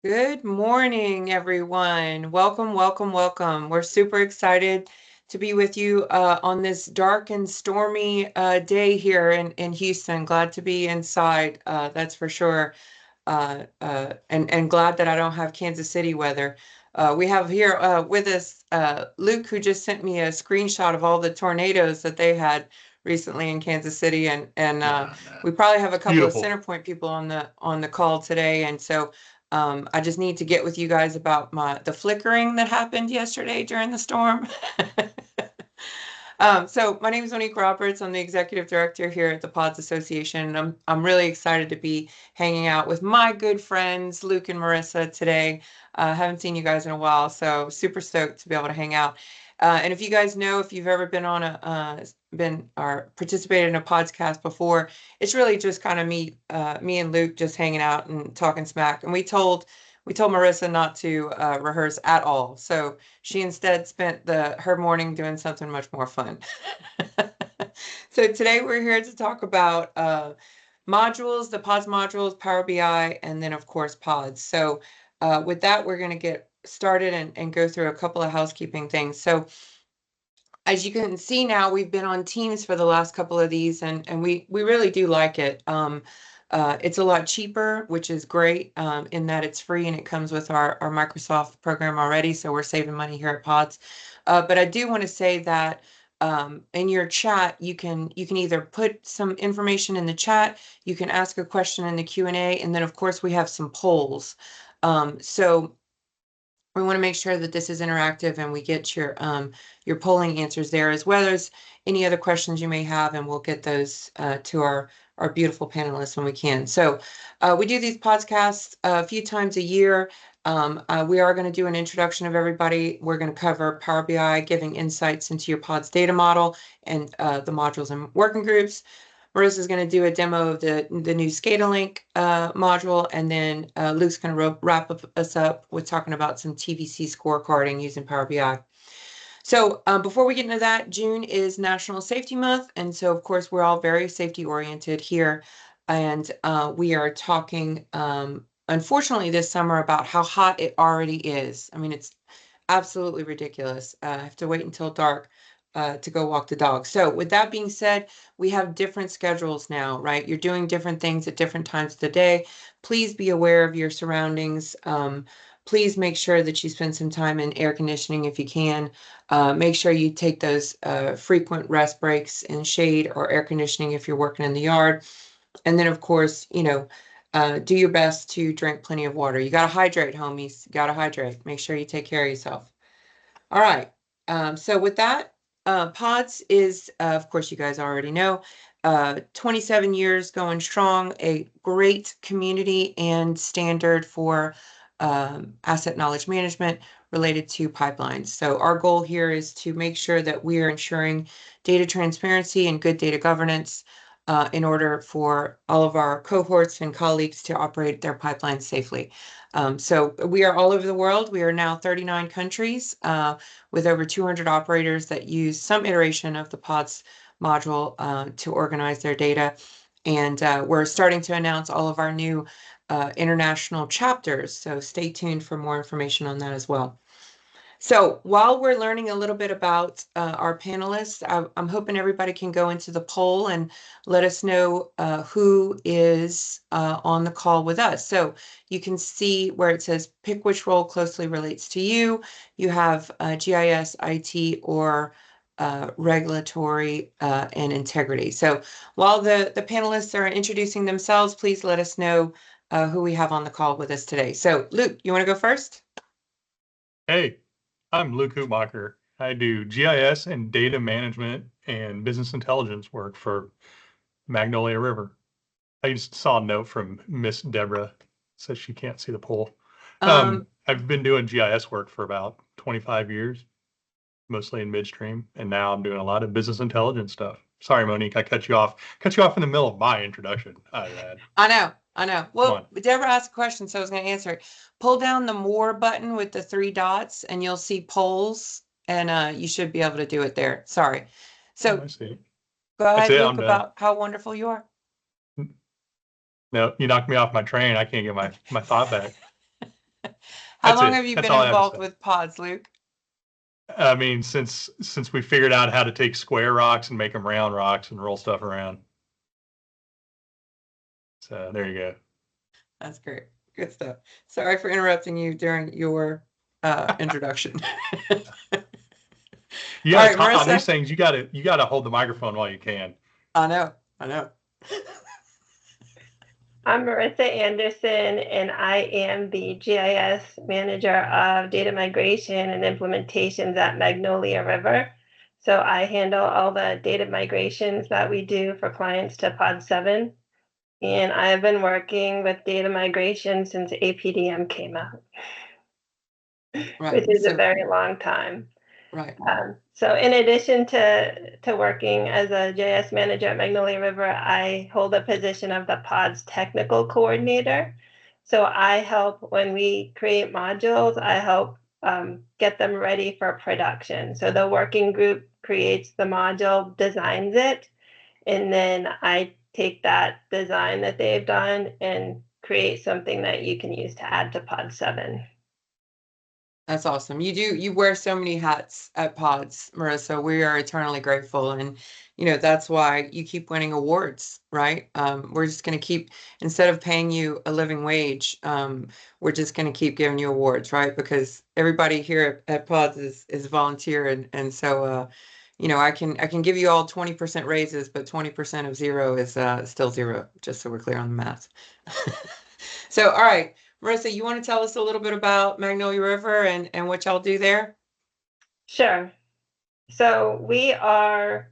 Good morning, everyone. Welcome, welcome, welcome. We're super excited to be with you on this dark and stormy day here in Houston. Glad to be inside, that's for sure. And glad that I don't have Kansas City weather. We have here with us Luke, who just sent me a screenshot of all the tornadoes that they had recently in Kansas City, and Yeah, man. we probably have a It's couple of beautiful. Centerpoint people on the call today, and so I just need to get with you guys about the flickering that happened yesterday during the storm. So my name is Monique Roberts. I'm the executive director here at the PODS Association. I'm really excited to be hanging out with my good friends Luke and Marissa today. Haven't seen you guys in a while, so super stoked to be able to hang out. And if you guys know, if you've ever been on a been or participated in a podcast before, it's really just kind of me and Luke just hanging out and talking smack. And we told Marissa not to rehearse at all. So she instead spent her morning doing something much more fun. So today we're here to talk about modules, the PODS modules, Power BI, and then of course PODS. So with that, we're going to get started and go through a couple of housekeeping things. So as you can see now, we've been on Teams for the last couple of these, and we really do like it. It's a lot cheaper, which is great in that it's free and it comes with our Microsoft program already, so we're saving money here at PODS. But I do want to say that in your chat, you can either put some information in the chat, you can ask a question in the Q&A, and then of course we have some polls. So we want to make sure that this is interactive and we get your polling answers there, as well as any other questions you may have, and we'll get those to our beautiful panelists when we can. So we do these podcasts a few times a year. We are going to do an introduction of everybody. We're going to cover Power BI, giving insights into your PODS data model and the modules and working groups. Marissa is going to do a demo of the new SCADA module, and then Luke's going to wrap us up with talking about some TVC scorecarding using Power BI. So before we get into that, June is National Safety Month, and so of course we're all very safety oriented here, and we are talking, unfortunately, this summer about how hot it already is. I mean, it's absolutely ridiculous. I have to wait until dark to go walk the dog. So with that being said, we have different schedules now, right? You're doing different things at different times of the day. Please be aware of your surroundings. Please make sure that you spend some time in air conditioning if you can. Make sure you take those frequent rest breaks in shade or air conditioning if you're working in the yard. And then, of course, do your best to drink plenty of water. You got to hydrate, homies. You got to hydrate. Make sure you take care of yourself. All right. So with that, PODS is, of course, you guys already know, 27 years going strong, a great community and standard for asset knowledge management related to pipelines. So our goal here is to make sure that we are ensuring data transparency and good data governance in order for all of our cohorts and colleagues to operate their pipelines safely. So we are all over the world. We are now 39 countries with over 200 operators that use some iteration of the PODS module to organize their data. And we're starting to announce all of our new international chapters. So stay tuned for more information on that as well. So while we're learning a little bit about our panelists, I'm hoping everybody can go into the poll and let us know who is on the call with us. So you can see where it says pick which role closely relates to you. You have GIS, IT, or regulatory and integrity. So while the panelists are introducing themselves, please let us know who we have on the call with us today. So Luke, you want to go first? Hey, I'm Luke Hutmacher. I do GIS and data management and business intelligence work for Magnolia River. I just saw a note from Miss Deborah, says she can't see the poll. Um, I've been doing GIS work for about 25 years, mostly in midstream, and now I'm doing a lot of business intelligence stuff. Sorry, Monique, I cut you off in the middle of my introduction. I had. I know, I know. Come Well, on. Deborah asked a question, so I was going to answer it. Pull down the more button with the three dots, and you'll see polls, and you should be able to do it there. Sorry. Oh, So I see. go That's ahead, it. Luke, I'm done. about how wonderful you are. No, you knocked me off my train. I can't get my thought back. How long have you That's been all I have to involved say. with pods, Luke? I mean, since we figured out how to take square rocks and make them round rocks and roll stuff around. So there you go. That's great. Good stuff. Sorry for interrupting you during your introduction. You All got to right, talk on these Marissa. things. You got to hold the microphone while you can. I know. I know. I'm Marissa Anderson, and I am the GIS manager of data migration and implementations at Magnolia River. So I handle all the data migrations that we do for clients to PODS 7. And I've been working with data migration since APDM came out, Right. which is a very long time. Right. So in addition to working as a JS manager at Magnolia River, I hold a position of the PODS technical coordinator. So I help when we create modules, I help get them ready for production. So the working group creates the module, designs it, and then I take that design that they've done and create something that you can use to add to PODS 7. That's awesome. You wear so many hats at Pods, Marissa. We are eternally grateful. And, that's why you keep winning awards, right? We're just going to keep, instead of paying you a living wage, we're just going to keep giving you awards, right? Because everybody here at Pods is volunteer. And so, I can give you all 20% raises, but 20% of zero is still zero, just so we're clear on the math. So, all right. Marissa, you want to tell us a little bit about Magnolia River and what y'all do there? Sure. So we are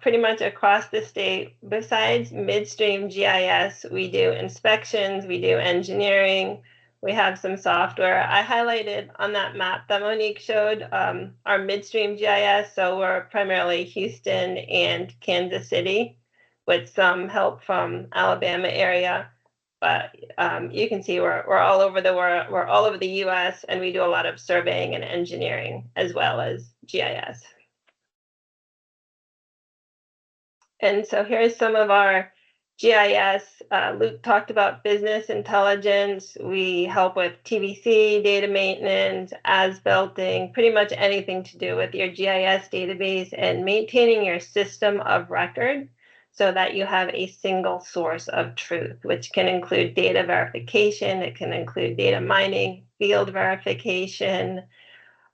pretty much across the state. Besides midstream GIS, we do inspections, we do engineering, we have some software. I highlighted on that map that Monique showed our midstream GIS. So we're primarily Houston and Kansas City with some help from Alabama area. But you can see we're all over the world, we're all over the US, and we do a lot of surveying and engineering as well as GIS. And so here's some of our GIS. Luke talked about business intelligence. We help with TBC, data maintenance, as-builting, pretty much anything to do with your GIS database and maintaining your system of record so that you have a single source of truth, which can include data verification, it can include data mining, field verification,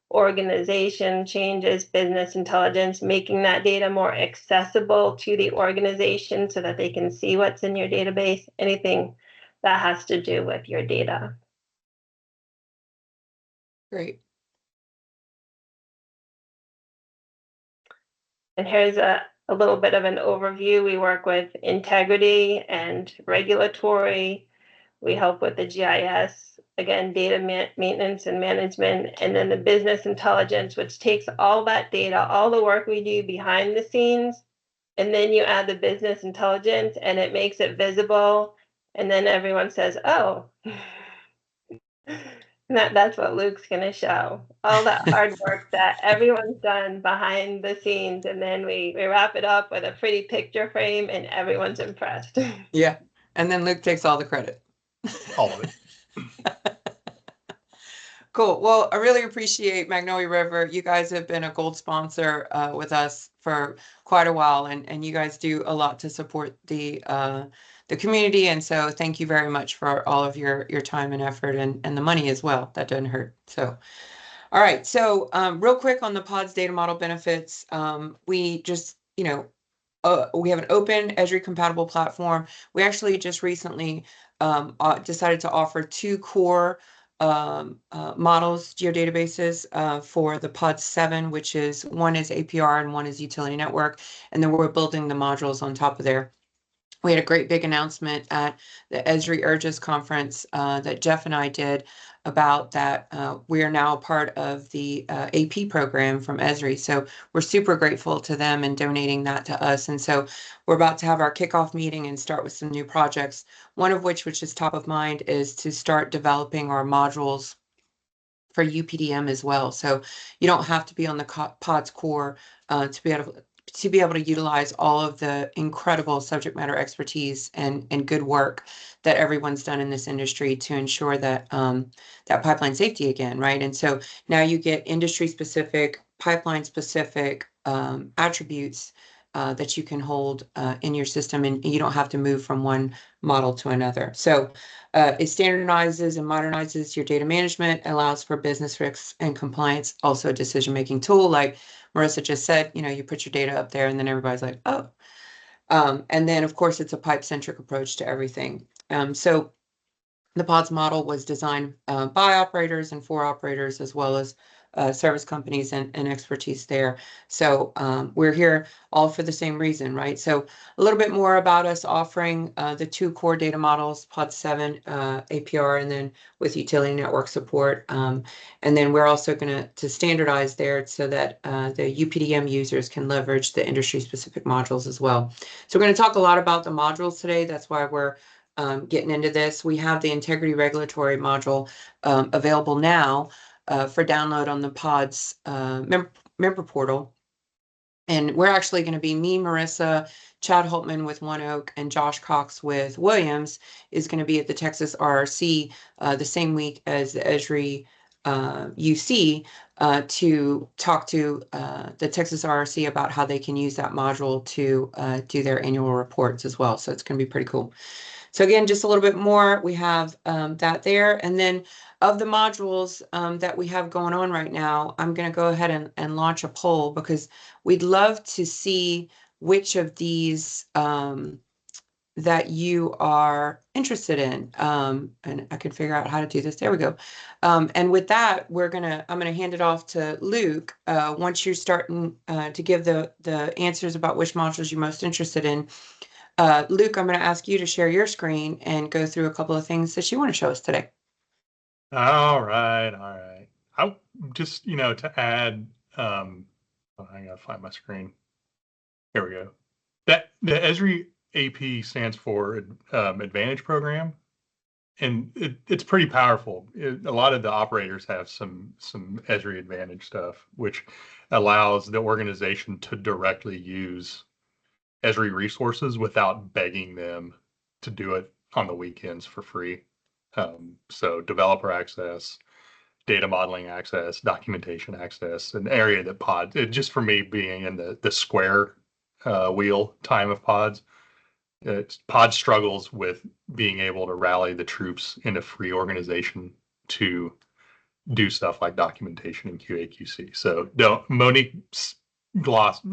organization changes, business intelligence, making that data more accessible to the organization so that they can see what's in your database, anything that has to do with your data. Great. And here's a little bit of an overview. We work with integrity and regulatory. We help with the GIS, again, data maintenance and management, and then the business intelligence, which takes all that data, all the work we do behind the scenes, and then you add the business intelligence and it makes it visible. And then everyone says, oh, that's what Luke's going to show. All that hard work that everyone's done behind the scenes. And then we wrap it up with a pretty picture frame and everyone's impressed. Yeah. And then Luke takes all the credit. All of it. Cool. Well, I really appreciate Magnolia River. You guys have been a gold sponsor with us for quite a while, and you guys do a lot to support the community. And so thank you very much for all of your time and effort and the money as well. That doesn't hurt. So, all right. So real quick on the PODS data model benefits, we just, we have an open Esri compatible platform. We actually just recently decided to offer 2 core models, geodatabases for the PODS 7, which is one is APR and one is utility network. And then we're building the modules on top of there. We had a great big announcement at the Esri Urges conference that Jeff and I did about that. We are now a part of the AP program from Esri. So we're super grateful to them and donating that to us. And so we're about to have our kickoff meeting and start with some new projects. One of which is top of mind, is to start developing our modules for UPDM as well. So you don't have to be on the PODS core to be able to be able to utilize all of the incredible subject matter expertise and good work that everyone's done in this industry to ensure that that pipeline safety again, right? And so now you get industry specific, pipeline specific attributes that you can hold in your system, and you don't have to move from one model to another. So it standardizes and modernizes your data management, allows for business risks and compliance, also a decision-making tool. Like Marissa just said, you put your data up there and then everybody's like, oh. And then, of course, it's a pipe-centric approach to everything. So the PODS model was designed by operators and for operators, as well as service companies and expertise there. So we're here all for the same reason, right? So a little bit more about us offering the 2 core data models, PODS 7 APR, and then with utility network support. And then we're also going to standardize there so that the UPDM users can leverage the industry-specific modules as well. So we're going to talk a lot about the modules today. That's why we're getting into this. We have the integrity regulatory module available now for download on the PODS member portal. And we're actually going to be me, Marissa, Chad Holtman with One Oak, and Josh Cox with Williams is going to be at the Texas RRC the same week as the Esri UC to talk to the Texas RRC about how they can use that module to do their annual reports as well. So it's going to be pretty cool. So again, just a little bit more, we have that there. And then of the modules that we have going on right now, I'm going to go ahead and launch a poll because we'd love to see which of these that you are interested in. And I can figure out how to do this. There we go. And with that, I'm gonna hand it off to Luke. Once you're starting to give the answers about which modules you're most interested in, Luke, I'm going to ask you to share your screen and go through a couple of things that you want to show us today. All right. I just, to add, I gotta find my screen. Here we go. That the Esri AP stands for Advantage Program, and it's pretty powerful. A lot of the operators have some Esri Advantage stuff, which allows the organization to directly use Esri resources without begging them to do it on the weekends for free. So developer access, data modeling access, documentation access, an area that PODS, just for me being in the square wheel time of PODS, PODS struggles with being able to rally the troops in a free organization to do stuff like documentation and QA/QC. So Monique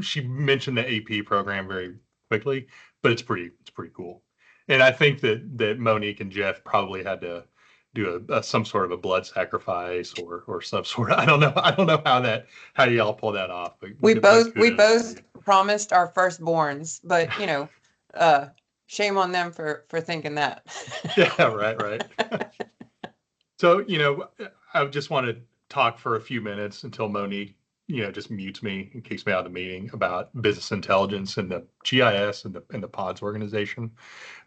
she mentioned the AP program very quickly, but it's pretty cool. And I think that Monique and Jeff probably had to do some sort of a blood sacrifice or some sort of, I don't know how y'all pull that off. But we both promised our firstborns, but shame on them for thinking that. Yeah, right. So, I just want to talk for a few minutes until Monique, just mutes me and kicks me out of the meeting about business intelligence and the GIS and the PODS organization.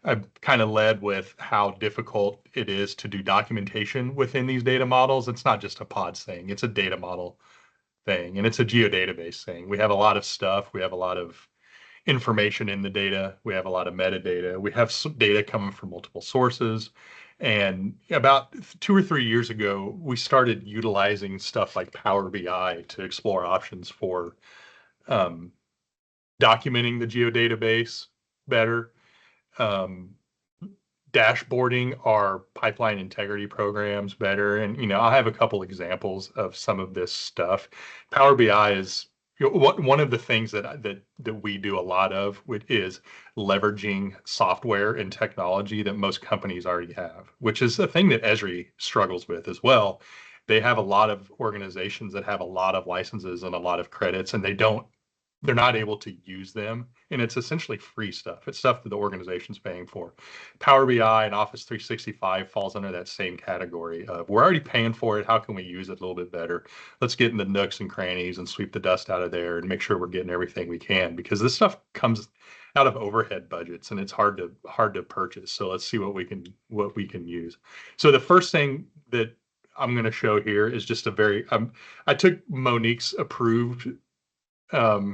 I've kind of led with how difficult it is to do documentation within these data models. It's not just a PODS thing, it's a data model thing, and it's a geodatabase thing. We have a lot of stuff. We have a lot of information in the data. We have a lot of metadata. We have some data coming from multiple sources. And about 2 or 3 years ago, we started utilizing stuff like PowerBI to explore options for documenting the geodatabase better, dashboarding our pipeline integrity programs better. And, I have a couple examples of some of this stuff. Power BI is one of the things that we do a lot of, which is leveraging software and technology that most companies already have, which is a thing that Esri struggles with as well. They have a lot of organizations that have a lot of licenses and a lot of credits, and they're not able to use them. And it's essentially free stuff. It's stuff that the organization's paying for. Power BI and Office 365 falls under that same category of, we're already paying for it. How can we use it a little bit better? Let's get in the nooks and crannies and sweep the dust out of there and make sure we're getting everything we can, because this stuff comes out of overhead budgets and it's hard to purchase. So let's see what we can use. So the first thing that I'm going to show here is just I took Monique's approved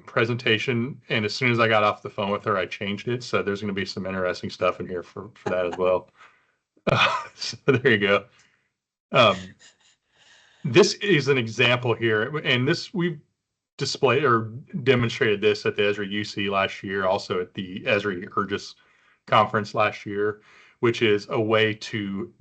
presentation, and as soon as I got off the phone with her, I changed it. So there's going to be some interesting stuff in here for that as well. So there you go. This is an example here, and this we've displayed or demonstrated this at the Esri UC last year, also at the Esri Urgis conference last year, which is a way to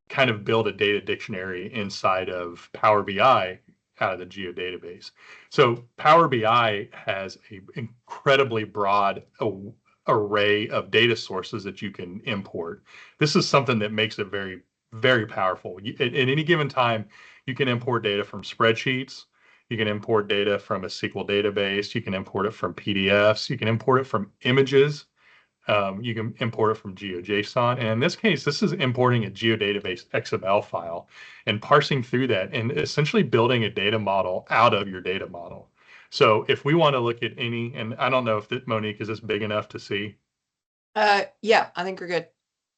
kind of build a data dictionary inside of Power BI out of the geodatabase. So Power BI has an incredibly broad array of data sources that you can import. This is something that makes it very, very powerful. At any given time, you can import data from spreadsheets. You can import data from a SQL database. You can import it from PDFs. You can import it from images. You can import it from GeoJSON. And in this case, this is importing a geodatabase XML file and parsing through that and essentially building a data model out of your data model. So if we want to look at any, and I don't know if that, Monique, is this big enough to see? Yeah, I think we're good.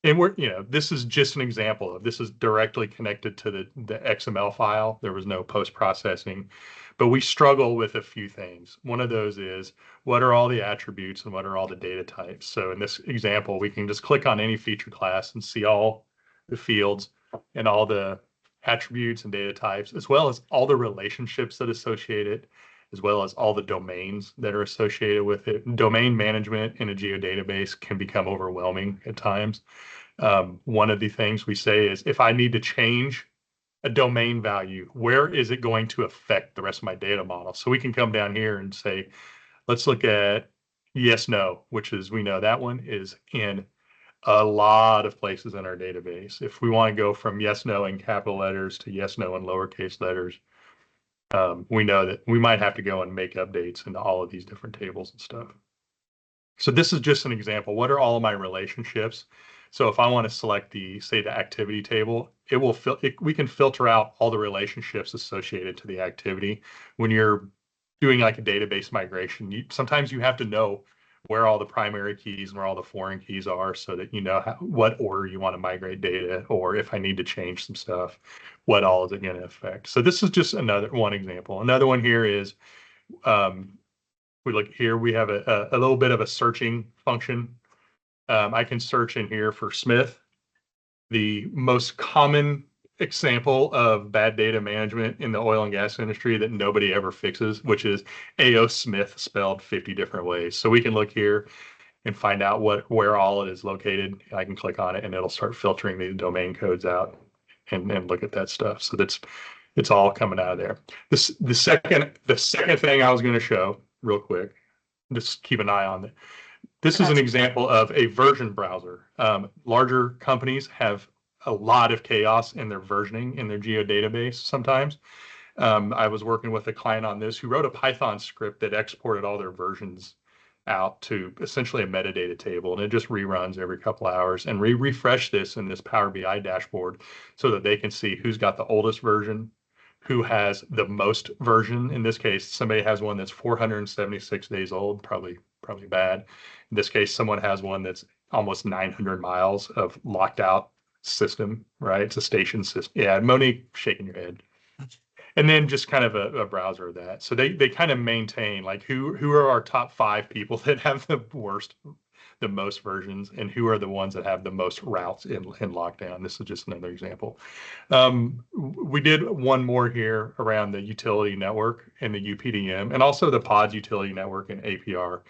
And we're, this is just an example of this is directly connected to the XML file. There was no post-processing, but we struggle with a few things. One of those is what are all the attributes and what are all the data types? So in this example, we can just click on any feature class and see all the fields and all the attributes and data types, as well as all the relationships that associate it, as well as all the domains that are associated with it. Domain management in a geodatabase can become overwhelming at times. One of the things we say is if I need to change a domain value, where is it going to affect the rest of my data model? So we can come down here and say, let's look at yes, no, which is, we know that one is in a lot of places in our database. If we want to go from yes, no in capital letters to yes, no in lowercase letters, we know that we might have to go and make updates into all of these different tables and stuff. So this is just an example. What are all of my relationships? So if I want to select say the activity table, we can filter out all the relationships associated to the activity. When you're doing like a database migration, sometimes you have to know where all the primary keys and where all the foreign keys are so that you know what order you want to migrate data, or if I need to change some stuff, what all is it going to affect. So this is just another one example. Another one here is we look here, we have a little bit of a searching function. I can search in here for Smith. The most common example of bad data management in the oil and gas industry that nobody ever fixes, which is A.O. Smith spelled 50 different ways. So we can look here and find out where all it is located. I can click on it and it'll start filtering the domain codes out and look at that stuff. So it's all coming out of there. The second thing I was going to show real quick, just keep an eye on it. This is an example of a version browser. Larger companies have a lot of chaos in their versioning in their geodatabase sometimes. I was working with a client on this who wrote a Python script that exported all their versions out to essentially a metadata table, and it just reruns every couple hours. And we refresh this in this Power BI dashboard so that they can see who's got the oldest version, who has the most version. In this case, somebody has one that's 476 days old, probably bad. In this case, someone has one that's almost 900 miles of locked out system, right? It's a station system. Yeah, Monique shaking your head. And then just kind of a browser of that. So they kind of maintain like who are our top 5 people that have the most versions, and who are the ones that have the most routes in lockdown. This is just another example. We did one more here around the utility network and the UPDM, and also the PODS utility network and APR.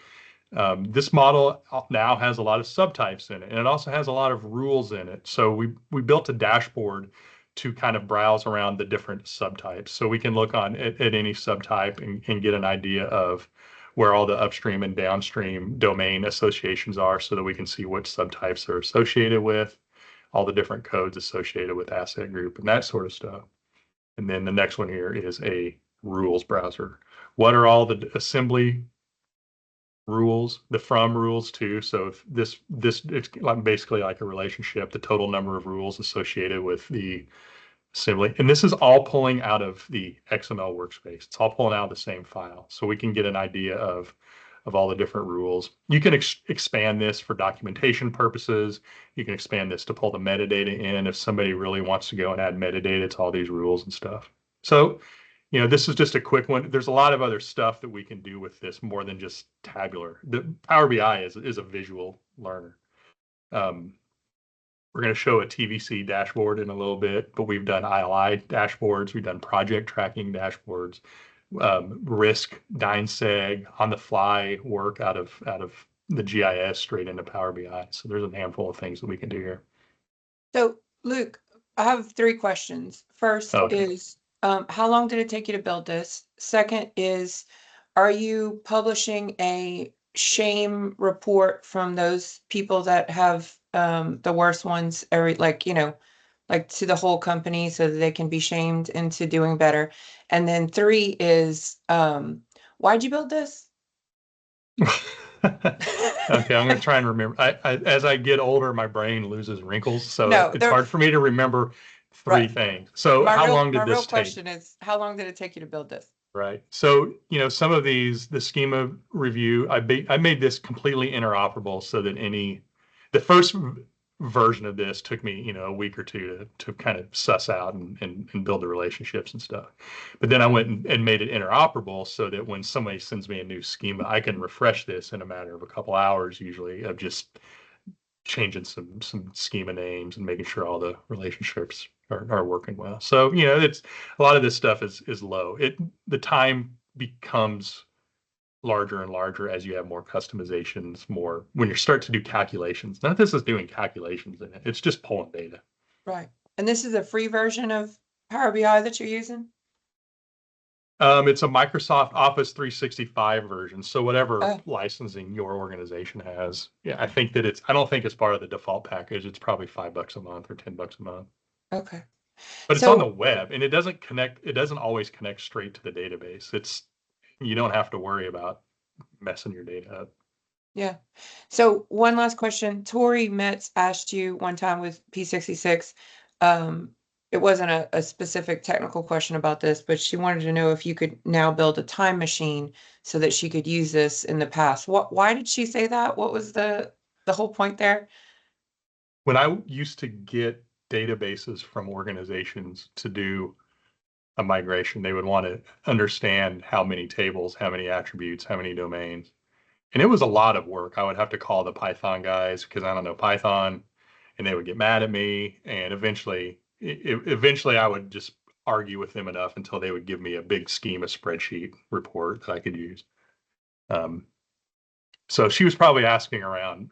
This model now has a lot of subtypes in it, and it also has a lot of rules in it. So we built a dashboard to kind of browse around the different subtypes. So we can look at any subtype and get an idea of where all the upstream and downstream domain associations are, so that we can see which subtypes are associated with, all the different codes associated with asset group and that sort of stuff. And then the next one here is a rules browser. What are all the assembly rules, the from rules too? So if this it's basically like a relationship, the total number of rules associated with the assembly. And this is all pulling out of the XML workspace. It's all pulling out of the same file. So we can get an idea of all the different rules. You can expand this for documentation purposes. You can expand this to pull the metadata in if somebody really wants to go and add metadata to all these rules and stuff. So This is just a quick one. There's a lot of other stuff that we can do with this more than just tabular. The Power BI is a visual learner. We're going to show a TVC dashboard in a little bit, but we've done ILI dashboards. We've done project tracking dashboards, risk, DynSeg, on the fly work out of the GIS straight into Power BI. So there's a handful of things that we can do here. So Luke, I have 3 questions. First is, how long did it take you to build this? Second is, are you publishing a shame report from those people that have the worst ones, like to the whole company so that they can be shamed into doing better? And then 3 is, why'd you build this? Okay, I'm going to try and remember. As I get older, my brain loses wrinkles, so No, it's hard for me to remember 3 things. So how long did this take? My real question is, how long did it take you to build this? Right. So, some of these, the schema review, I made this completely interoperable so that the first version of this took me, a week or 2 to kind of suss out and build the relationships and stuff. But then I went and made it interoperable so that when somebody sends me a new schema, I can refresh this in a matter of a couple hours, usually, of just changing some schema names and making sure all the relationships are working well. So, it's a lot of this stuff is low. The time becomes larger and larger as you have more customizations, when you start to do calculations. None of this is doing calculations in it. It's just pulling data. Right. And this is a free version of Power BI that you're using? It's a Microsoft Office 365 version. So whatever licensing your organization has. Yeah, I don't think it's part of the default package. It's probably $5 a month or $10 a month. Okay. But it's on the web, and it doesn't always connect straight to the database. You don't have to worry about messing your data up. Yeah. So one last question. Tori Metz asked you one time with P66, it wasn't a specific technical question about this, but she wanted to know if you could now build a time machine so that she could use this in the past. Why did she say that? What was the whole point there? When I used to get databases from organizations to do a migration, they would want to understand how many tables, how many attributes, how many domains. And it was a lot of work. I would have to call the Python guys because I don't know Python, and they would get mad at me. And eventually I would just argue with them enough until they would give me a big schema spreadsheet report that I could use. So she was probably asking around,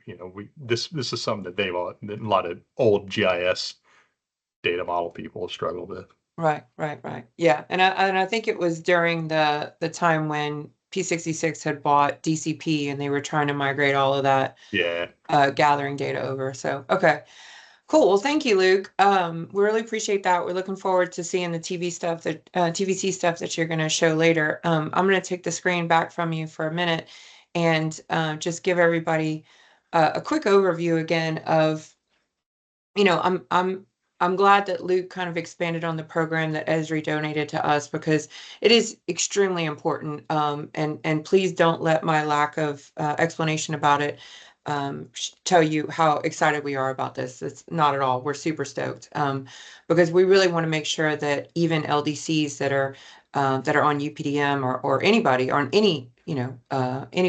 this is something that a lot of old GIS data model people struggled with. Right. Yeah. And I think it was during the time when P66 had bought DCP and they were trying to migrate all of that gathering data over. So, okay, cool. Well, thank you, Luke. We really appreciate that. We're looking forward to seeing the TVC stuff that you're going to show later. I'm going to take the screen back from you for a minute and just give everybody a quick overview again of, I'm glad that Luke kind of expanded on the program that Esri donated to us because it is extremely important. And please don't let my lack of explanation about it tell you how excited we are about this. It's not at all. We're super stoked because we really want to make sure that even LDCs that are on UPDM or anybody on any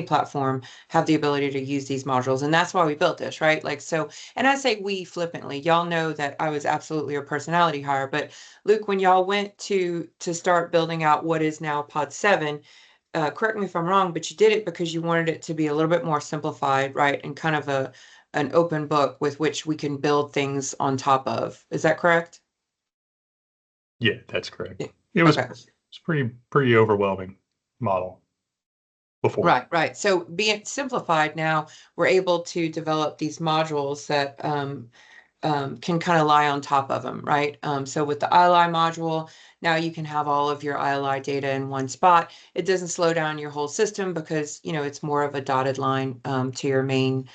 platform have the ability to use these modules. And that's why we built this, right? And I say we flippantly, y'all know that I was absolutely a personality hire, but Luke, when y'all went to start building out what is now Pod 7, correct me if I'm wrong, but you did it because you wanted it to be a little bit more simplified, right? And kind of an open book with which we can build things on top of. Is that correct? Yeah, that's correct. It was pretty overwhelming model before. Right. So being simplified now, we're able to develop these modules that can kind of lie on top of them, right? So with the ILI module, now you can have all of your ILI data in one spot. It doesn't slow down your whole system because, it's more of a dotted line to your main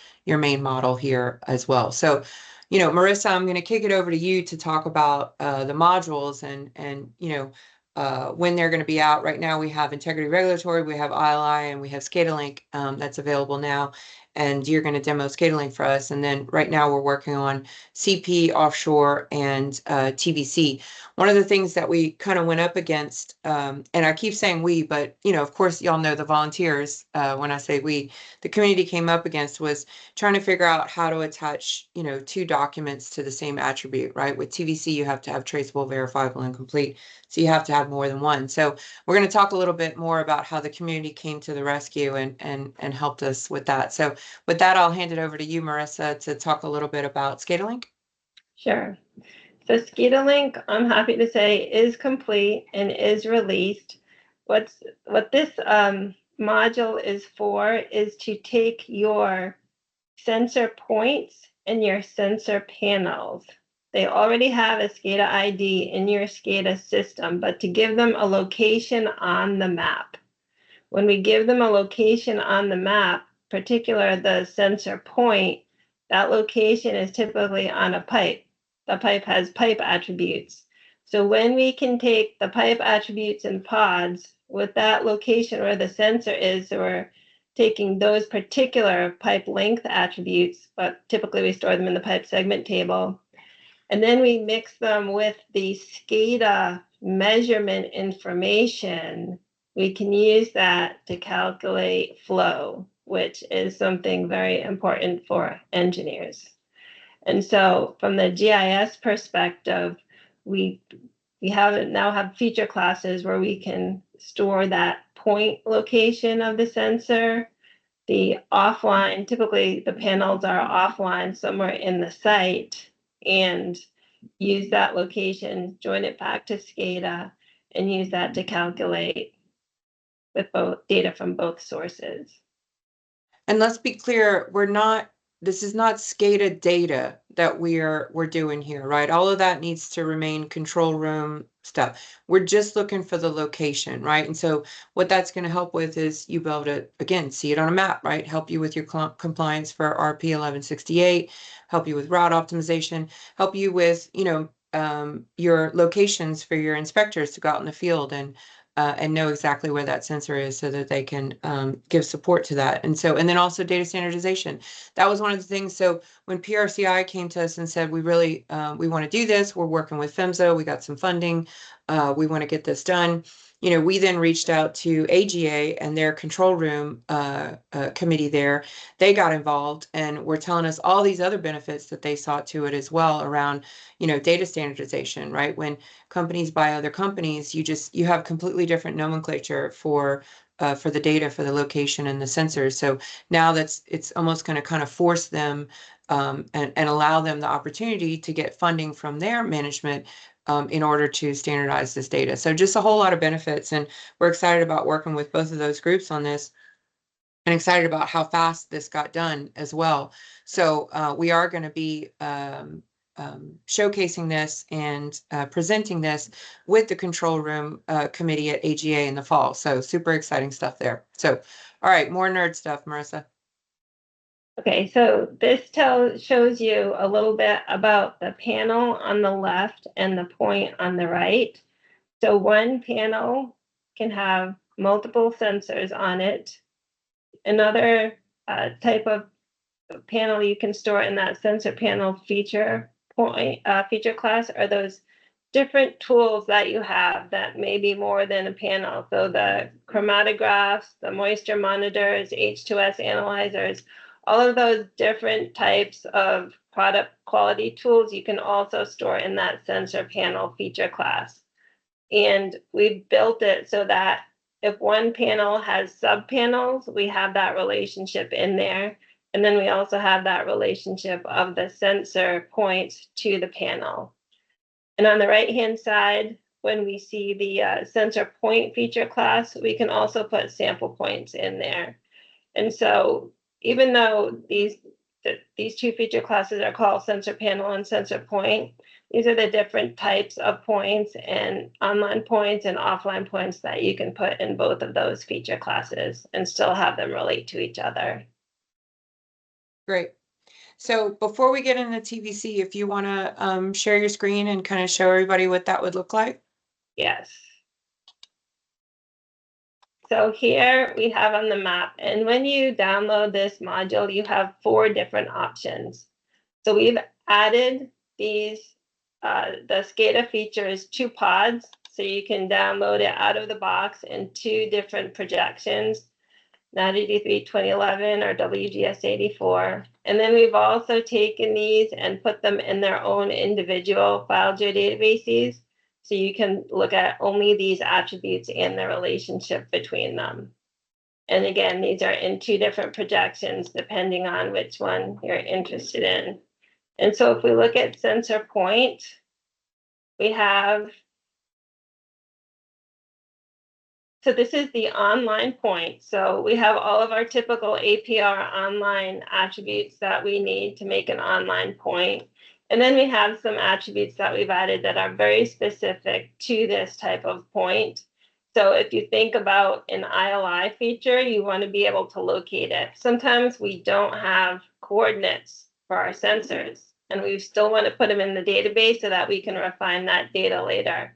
model here as well. So, Marissa, I'm going to kick it over to you to talk about the modules and when they're going to be out. Right now we have Integrity Regulatory, we have ILI, and we have SCADA Link that's available now. and you're going to demo SCADAlink for us. And then right now we're working on CP, offshore, and TVC. One of the things that we kind of went up against, and I keep saying we, but of course, y'all know the volunteers. When I say we, the community came up against was trying to figure out how to attach, two documents to the same attribute, right? With TVC, you have to have traceable, verifiable, and complete. So you have to have more than one. So we're going to talk a little bit more about how the community came to the rescue and helped us with that. So with that, I'll hand it over to you, Marissa, to talk a little bit about SCADAlink. Sure. So SCADAlink, I'm happy to say, is complete and is released. What this module is for is to take your sensor points and your sensor panels. They already have a SCADA ID in your SCADA system, but to give them a location on the map. When we give them a location on the map, particular the sensor point, that location is typically on a pipe. The pipe has pipe attributes. So when we can take the pipe attributes in PODS with that location where the sensor is, so we're taking those particular pipe length attributes, but typically we store them in the pipe segment table. And then we mix them with the SCADA measurement information. We can use that to calculate flow, which is something very important for engineers. And so from the GIS perspective, we now have feature classes where we can store that point location of the sensor. The offline, typically the panels are offline somewhere in the site, and use that location, join it back to SCADA, and use that to calculate with both data from both sources. And let's be clear, this is not SCADA data that we're doing here, right? All of that needs to remain control room stuff. We're just looking for the location, right? And so what that's going to help with is you be able to, again, see it on a map, right? Help you with your compliance for RP 1168, help you with route optimization, help you with, your locations for your inspectors to go out in the field and know exactly where that sensor is so that they can give support to that. And then also data standardization. That was one of the things. So when PRCI came to us and said, we really, we want to do this, we're working with PHMSA, we got some funding, we want to get this done. We then reached out to AGA and their control room committee there. They got involved and were telling us all these other benefits that they saw to it as well around, data standardization, right? When companies buy other companies, you have completely different nomenclature for the data, for the location and the sensors. So now it's almost going to kind of force them and allow them the opportunity to get funding from their management in order to standardize this data. So just a whole lot of benefits. And we're excited about working with both of those groups on this and excited about how fast this got done as well. So we are going to be showcasing this and presenting this with the control room committee at AGA in the fall. So super exciting stuff there. So, all right, more nerd stuff, Marissa. Okay, so this shows you a little bit about the panel on the left and the point on the right. So one panel can have multiple sensors on it. Another type of panel you can store in that sensor panel feature class are those different tools that you have that may be more than a panel. So the chromatographs, the moisture monitors, H2S analyzers, all of those different types of product quality tools you can also store in that sensor panel feature class. And we've built it so that if one panel has sub-panels, we have that relationship in there. And then we also have that relationship of the sensor points to the panel. And on the right-hand side, when we see the sensor point feature class, we can also put sample points in there. And so even though these two feature classes are called sensor panel and sensor point, these are the different types of points and online points and offline points that you can put in both of those feature classes and still have them relate to each other. Great. So before we get into TVC, if you want to share your screen and kind of show everybody what that would look like. Yes. So here we have on the map, and when you download this module, you have 4 different options. So we've added these, the SCADA features to PODS, so you can download it out of the box in 2 different projections, 983 2011 or WGS 84. And then we've also taken these and put them in their own individual file geodatabases. So you can look at only these attributes and the relationship between them. And again, these are in 2 different projections, depending on which one you're interested in. And so if we look at sensor point, we have, so this is the online point. So we have all of our typical APR online attributes that we need to make an online point. And then we have some attributes that we've added that are very specific to this type of point. So if you think about an ILI feature, you want to be able to locate it. Sometimes we don't have coordinates for our sensors, and we still want to put them in the database so that we can refine that data later.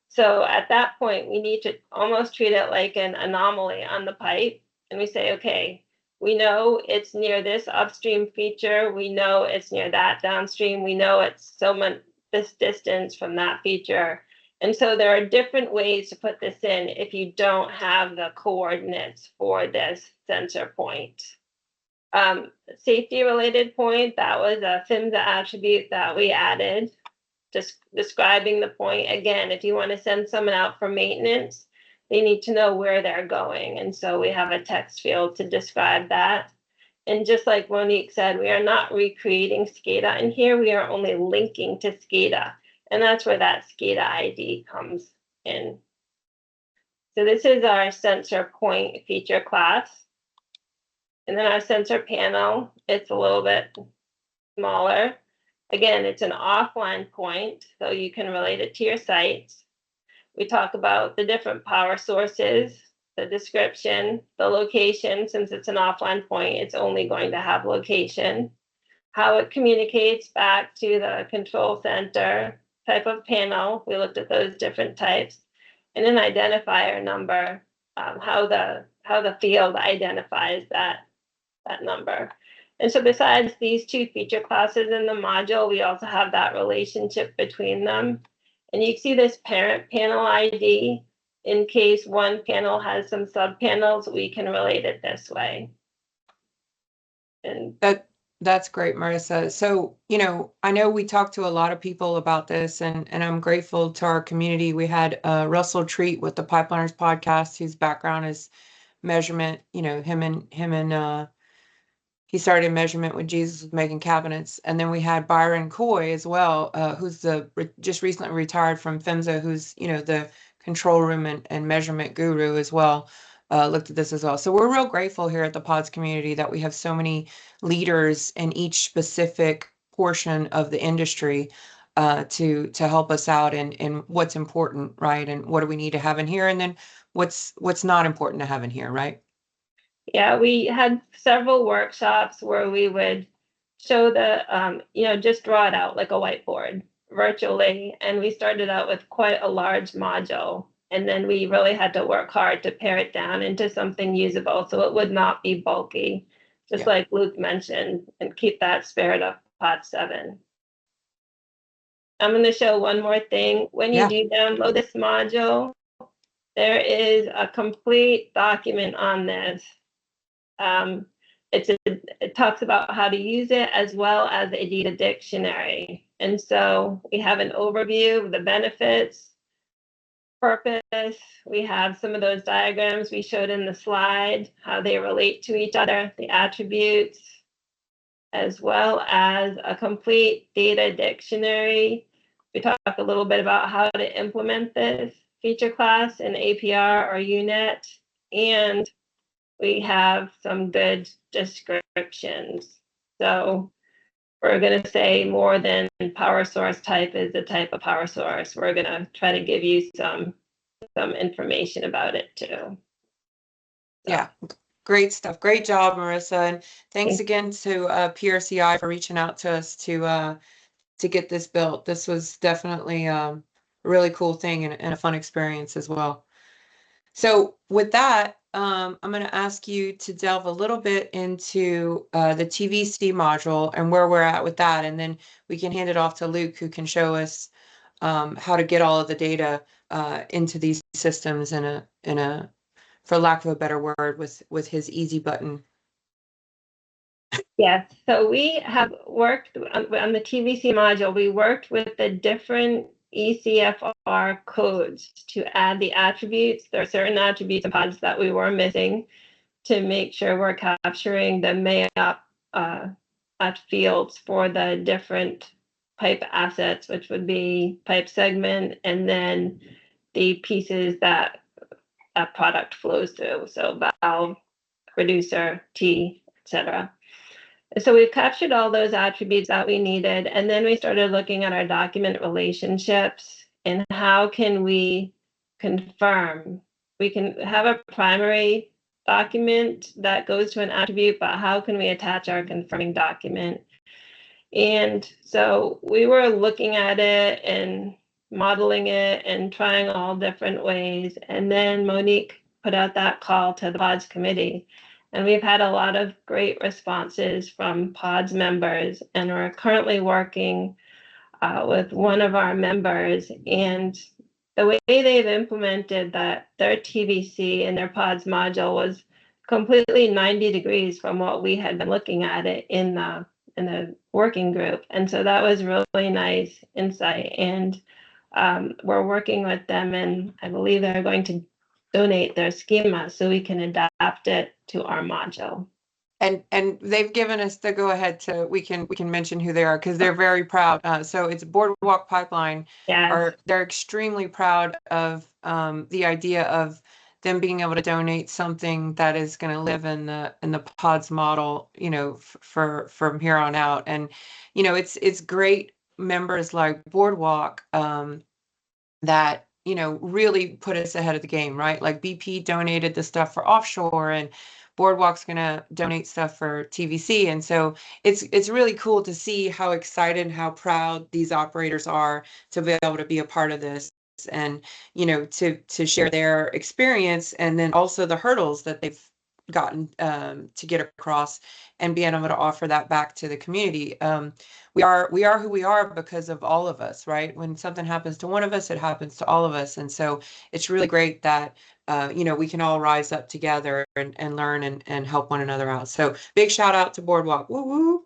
So at that point, we need to almost treat it like an anomaly on the pipe. And we say, okay, we know it's near this upstream feature. We know it's near that downstream. We know it's so much this distance from that feature. And so there are different ways to put this in if you don't have the coordinates for this sensor point. Safety related point, that was a PHMSA attribute that we added, just describing the point. Again, if you want to send someone out for maintenance, they need to know where they're going. And so we have a text field to describe that. And just like Monique said, we are not recreating SCADA in here. We are only linking to SCADA. And that's where that SCADA ID comes in. So this is our sensor point feature class. And then our sensor panel, it's a little bit smaller. Again, it's an offline point, so you can relate it to your sites. We talk about the different power sources, the description, the location. Since it's an offline point, it's only going to have location. How it communicates back to the control center, type of panel. We looked at those different types. And an identifier number, how the field identifies that number. And so besides these 2 feature classes in the module, we also have that relationship between them. And you see this parent panel ID. In case one panel has some subpanels, we can relate it this way. And that's great, Marissa. So, I know we talked to a lot of people about this, and I'm grateful to our community. We had Russell Treat with the Pipeliners podcast, whose background is measurement. Him and he started in measurement when Jesus was making cabinets. And then we had Byron Coy as well, who's just recently retired from PHMSA, who's, the control room and measurement guru as well. Looked at this as well. So we're real grateful here at the PODS community that we have so many leaders in each specific portion of the industry to help us out in what's important, right? And what do we need to have in here? And then what's not important to have in here, right? Yeah, we had several workshops where we would show the, just draw it out like a whiteboard virtually. And we started out with quite a large module. And then we really had to work hard to pare it down into something usable so it would not be bulky, just like Luke mentioned, and keep that spirit of POD 7. I'm going to show one more thing. When you do download this module, there is a complete document on this. It talks about how to use it as well as a data dictionary. And so we have an overview of the benefits, purpose. We have some of those diagrams we showed in the slide, how they relate to each other, the attributes, as well as a complete data dictionary. We talk a little bit about how to implement this feature class in APR or UNet, and we have some good descriptions. So we're going to say more than power source type is the type of power source. We're going to try to give you some information about it too. So. Yeah, great stuff. Great job, Marissa. And thanks again to PRCI for reaching out to us to get this built. This was definitely a really cool thing and a fun experience as well. So with that, I'm going to ask you to delve a little bit into the TVC module and where we're at with that, and then we can hand it off to Luke, who can show us how to get all of the data into these systems in a, for lack of a better word, with his easy button. Yes, so we have worked on the TVC module. We worked with the different ECFR codes to add the attributes. There are certain attributes and pods that we were missing to make sure we're capturing the MAOP at fields for the different pipe assets, which would be pipe segment and then the pieces that a product flows through. So valve, reducer, T, etc. So we've captured all those attributes that we needed, and then we started looking at our document relationships and how can we confirm. We can have a primary document that goes to an attribute, but how can we attach our confirming document? And so we were looking at it and modeling it and trying all different ways. And then Monique put out that call to the PODS committee. And we've had a lot of great responses from PODS members. And we're currently working with one of our members. And the way they've implemented that, their TVC and their PODS module was completely 90 degrees from what we had been looking at it in the working group. And so that was really nice insight. And we're working with them, and I believe they're going to donate their schema so we can adapt it to our module. And they've given us the go ahead to we can mention who they are because they're very proud. So it's Boardwalk Pipeline. Yes. They're extremely proud of the idea of them being able to donate something that is going to live in the PODS model, from here on out. And it's great members like Boardwalk that really put us ahead of the game, right? Like BP donated the stuff for offshore, and Boardwalk's going to donate stuff for TVC. And so it's really cool to see how excited and how proud these operators are to be able to be a part of this, and to share their experience, and then also the hurdles that they've gotten to get across, and being able to offer that back to the community. We are who we are because of all of us, right? When something happens to one of us, it happens to all of us. And so it's really great that we can all rise up together and learn and help one another out. So big shout out to Boardwalk. Woo woo.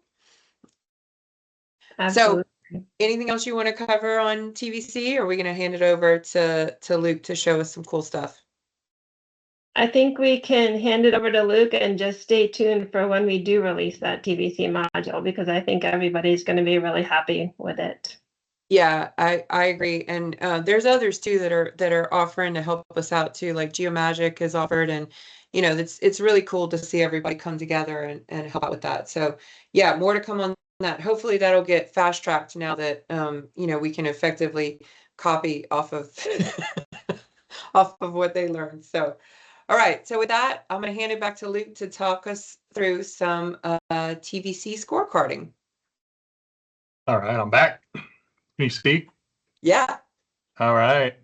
Absolutely. So anything else you want to cover on TVC, or are we going to hand it over to Luke to show us some cool stuff? I think we can hand it over to Luke and just stay tuned for when we do release that TVC module, because I think everybody's going to be really happy with it. Yeah, I agree. And there's others too that are offering to help us out too, like Geomagic has offered, and it's really cool to see everybody come together and help out with that. So yeah, more to come on that. Hopefully that'll get fast tracked now that we can effectively copy off of off of what they learned. So all right, so with that, I'm going to hand it back to Luke to talk us through some TVC scorecarding. All right, I'm back. Can you see? Yeah. All right.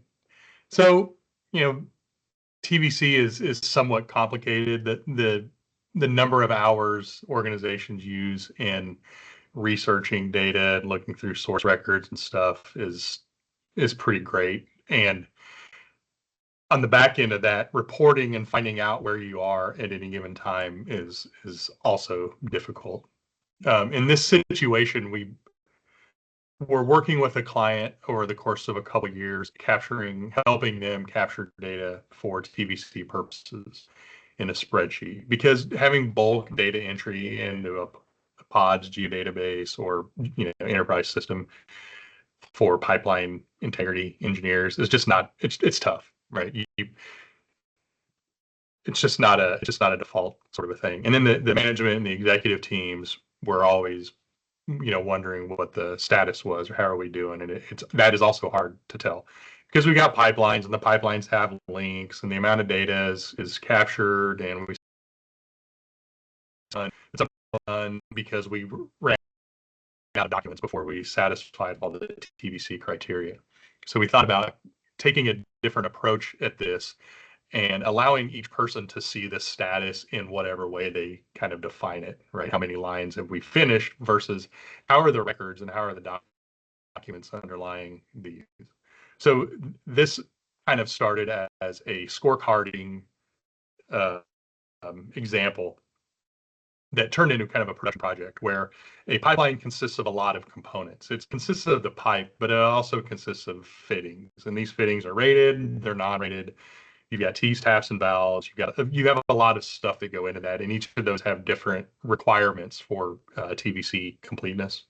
So, TVC is somewhat complicated. The number of hours organizations use in researching data and looking through source records and stuff is pretty great. And on the back end of that, reporting and finding out where you are at any given time is also difficult. In this situation, we're working with a client over the course of a couple of years, helping them capture data for TVC purposes in a spreadsheet, because having bulk data entry into a PODS geodatabase or enterprise system for pipeline integrity engineers is just not. It's tough, right? It's just not a default sort of a thing. And then the management and the executive teams were always wondering what the status was or how are we doing, and that is also hard to tell because we got pipelines and the pipelines have links and the amount of data is captured, and it's done because we ran out of documents before we satisfied all the TVC criteria. So we thought about taking a different approach at this and allowing each person to see the status in whatever way they kind of define it, right? How many lines have we finished versus how are the records and how are the documents underlying these. So this kind of started as a scorecarding example that turned into kind of a production project where a pipeline consists of a lot of components. It consists of the pipe, but it also consists of fittings. And these fittings are rated, they're non-rated. You've got T's, taps, and valves. You have a lot of stuff that go into that, and each of those have different requirements for TVC completeness.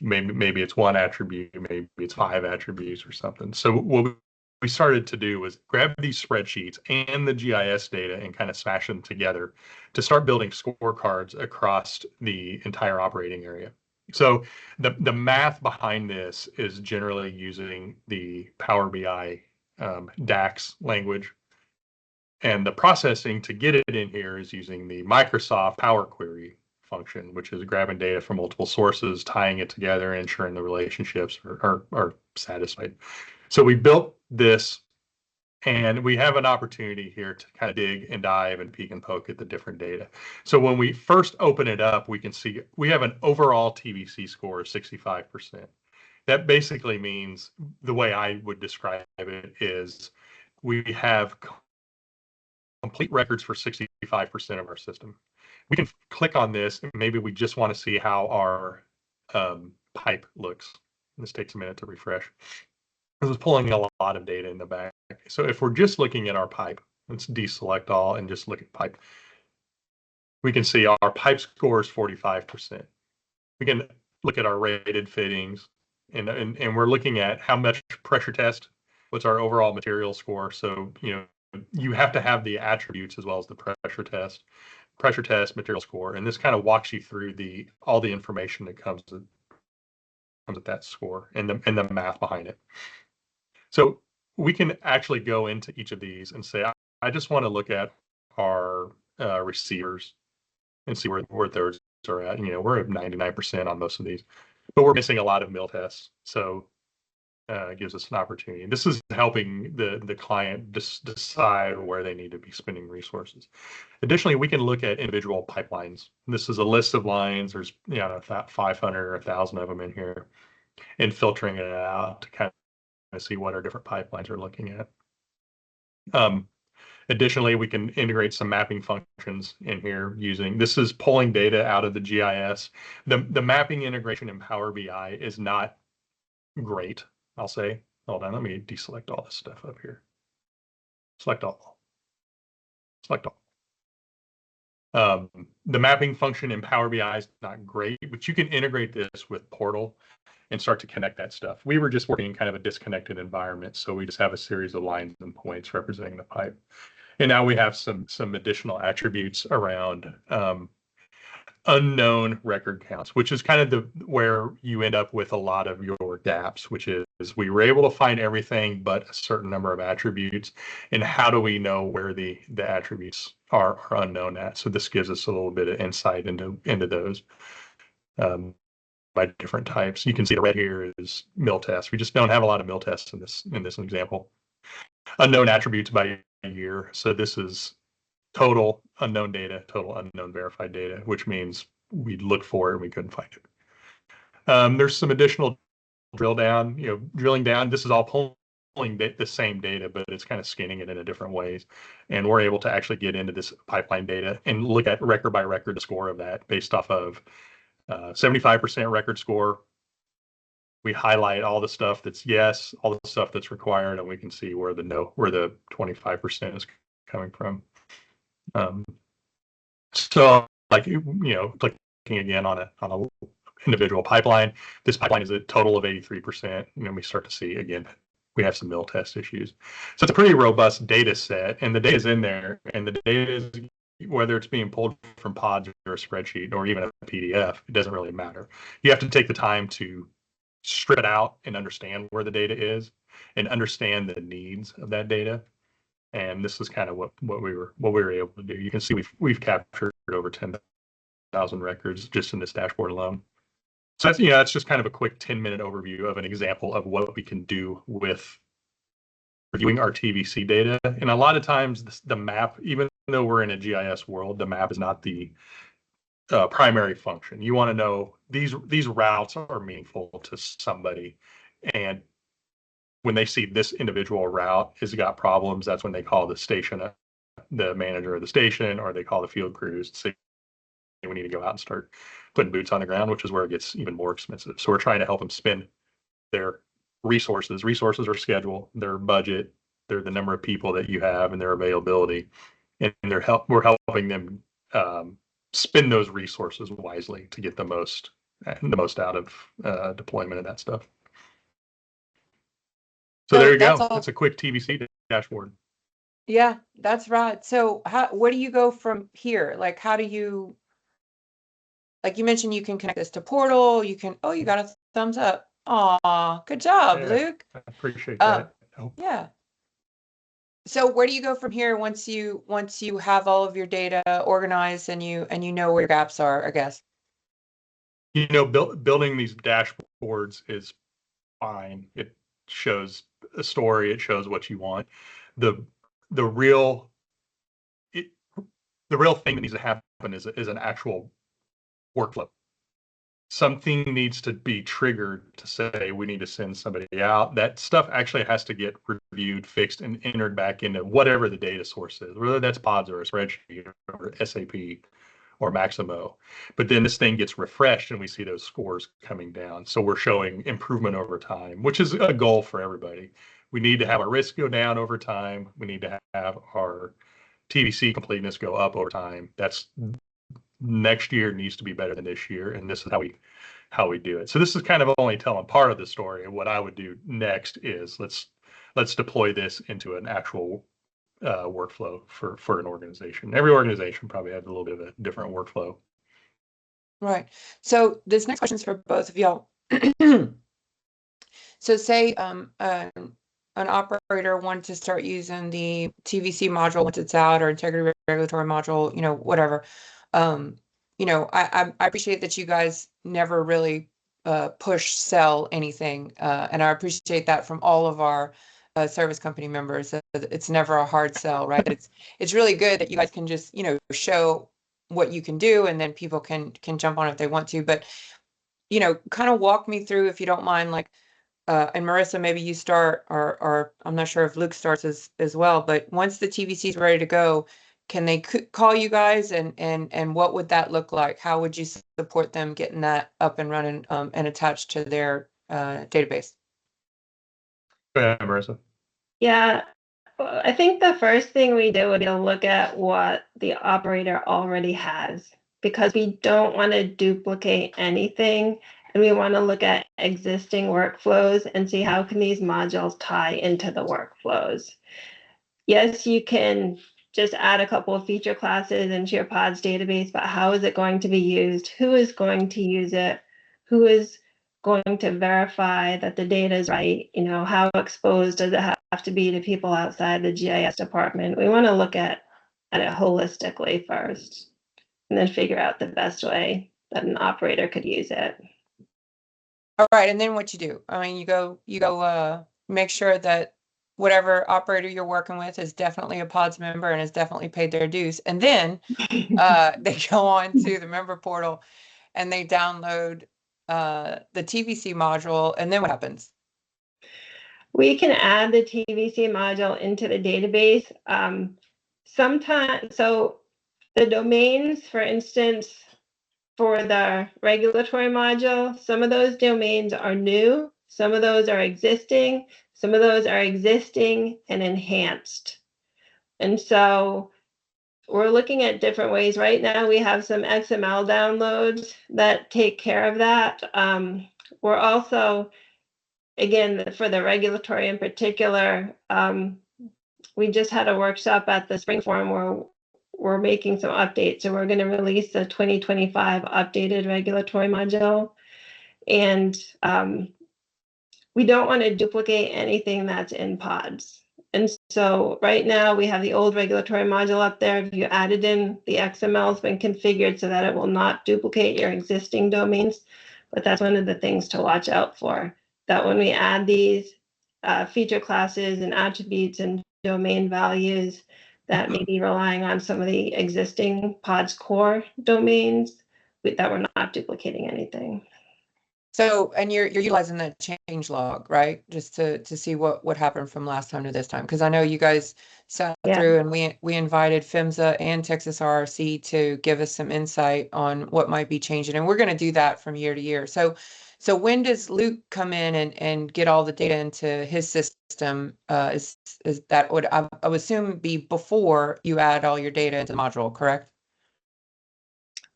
Maybe it's one attribute, maybe it's 5 attributes or something. So what we started to do was grab these spreadsheets and the GIS data and kind of smash them together to start building scorecards across the entire operating area. So the math behind this is generally using the PowerBI DAX language. And the processing to get it in here is using the Microsoft Power Query function, which is grabbing data from multiple sources, tying it together, and ensuring the relationships are satisfied. So we built this, and we have an opportunity here to kind of dig and dive and peek and poke at the different data. So when we first open it up, we can see we have an overall TVC score of 65%. That basically means, the way I would describe it is, we have complete records for 65% of our system. We can click on this, and maybe we just want to see how our pipe looks. This takes a minute to refresh. This is pulling a lot of data in the back. So if we're just looking at our pipe, let's deselect all and just look at pipe. We can see our pipe score is 45%. We can look at our rated fittings, and we're looking at how much pressure test, what's our overall material score. So, you have to have the attributes as well as the pressure test, material score, and this kind of walks you through all the information that comes with that score and the math behind it. So we can actually go into each of these and say, I just want to look at our receivers and see where those are at. We're at 99% on most of these, but we're missing a lot of mill tests. So it gives us an opportunity. This is helping the client decide where they need to be spending resources. Additionally, we can look at individual pipelines. This is a list of lines. There's 500 or 1,000 of them in here, and filtering it out to kind of see what our different pipelines are looking at. Additionally, we can integrate some mapping functions in here this is pulling data out of the GIS. The mapping integration in Power BI is not great, I'll say. Hold on, let me deselect all this stuff up here. Select all. The mapping function in Power BI is not great, but you can integrate this with Portal and start to connect that stuff. We were just working in kind of a disconnected environment, so we just have a series of lines and points representing the pipe. And now we have some additional attributes around unknown record counts, which is kind of where you end up with a lot of your gaps, which is we were able to find everything but a certain number of attributes, and how do we know where the attributes are unknown at? So this gives us a little bit of insight into those by different types. You can see the red here is mill tests. We just don't have a lot of mill tests in this example. Unknown attributes by year. So this is total unknown data, total unknown verified data, which means we looked for it and we couldn't find it. There's some additional drilling down. This is all pulling the same data, but it's kind of skinning it in different ways. And we're able to actually get into this pipeline data and look at record by record the score of that based off of 75% record score. We highlight all the stuff that's yes, all the stuff that's required, and we can see where the 25% is coming from. So clicking again on a individual pipeline, this pipeline is a total of 83%. We start to see again, we have some mill test issues. So it's a pretty robust data set, and the data is in there, and the data is, whether it's being pulled from PODS or a spreadsheet or even a PDF, it doesn't really matter. You have to take the time to strip it out and understand where the data is and understand the needs of that data. And this is kind of what we were able to do. You can see we've captured over 10,000 records just in this dashboard alone. So that's just kind of a quick 10-minute overview of an example of what we can do with reviewing our TVC data. And a lot of times the map, even though we're in a GIS world, the map is not the primary function. You want to know these routes are meaningful to somebody. And when they see this individual route has got problems, that's when they call the station, the manager of the station, or they call the field crews to say, we need to go out and start putting boots on the ground, which is where it gets even more expensive. So we're trying to help them spend their resources. Resources are schedule, their budget, they're the number of people that you have and their availability. And we're helping them spend those resources wisely to get the most out of deployment of that stuff. So there you go. That's a quick TVC dashboard. Yeah, that's right. So where do you go from here? Like, how do you, like you mentioned, you can connect this to portal. You can, oh, you got a thumbs up. Aw, good job, Luke. I appreciate that. Yeah. So where do you go from here once you have all of your data organized and you know where your gaps are, I guess? You know, building these dashboards is fine. It shows a story. It shows what you want. The real thing that needs to happen is an actual workflow. Something needs to be triggered to say we need to send somebody out. That stuff actually has to get reviewed, fixed, and entered back into whatever the data source is, whether that's PODS or a spreadsheet or SAP or Maximo. But then this thing gets refreshed and we see those scores coming down. So we're showing improvement over time, which is a goal for everybody. We need to have our risk go down over time. We need to have our TVC completeness go up over time. That's next year needs to be better than this year, and this is how we do it. So this is kind of only telling part of the story. And what I would do next is let's deploy this into an actual workflow for an organization. Every organization probably has a little bit of a different workflow. Right. So this next question is for both of y'all. So say an operator wanted to start using the TVC module once it's out, or integrity regulatory module, whatever. I appreciate that you guys never really sell anything, and I appreciate that from all of our service company members. It's never a hard sell, right? It's really good that you guys can just show what you can do, and then people can jump on it if they want to. But kind of walk me through, if you don't mind, like. And Marissa, maybe you start, or I'm not sure if Luke starts as well, but once the TVC is ready to go, can they call you guys, and what would that look like? How would you support them getting that up and running and attached to their database? Go ahead, Marissa. Yeah, I think the first thing we do would be to look at what the operator already has, because we don't want to duplicate anything. And we want to look at existing workflows and see how can these modules tie into the workflows. Yes, you can just add a couple of feature classes into your PODS database, but how is it going to be used? Who is going to use it? Who is going to verify that the data is right? How exposed does it have to be to people outside the GIS department? We want to look at it holistically first, and then figure out the best way that an operator could use it. All right, and then what you do? I mean, you go make sure that whatever operator you're working with is definitely a PODS member and has definitely paid their dues. And then they go on to the member portal and they download the TVC module. And then what happens? We can add the TVC module into the database. Sometimes, so the domains, for instance, for the regulatory module, some of those domains are new, some of those are existing, some of those are existing and enhanced. And so we're looking at different ways. Right now, we have some XML downloads that take care of that. We're also, again, for the regulatory in particular, we just had a workshop at the Spring Forum where we're making some updates. So we're going to release the 2025 updated regulatory module. And we don't want to duplicate anything that's in PODS. And so right now we have the old regulatory module up there. If you added in, the XML has been configured so that it will not duplicate your existing domains. But that's one of the things to watch out for, that when we add these, feature classes and attributes and domain values that may be relying on some of the existing PODS core domains that we're not duplicating anything. So, and you're utilizing that change log, right? Just to see what happened from last time to this time. Because I know you guys sat through and we invited PHMSA and Texas RRC to give us some insight on what might be changing. And we're going to do that from year to year. So when does Luke come in and get all the data into his system? Is that would I would assume be before you add all your data into the module, correct?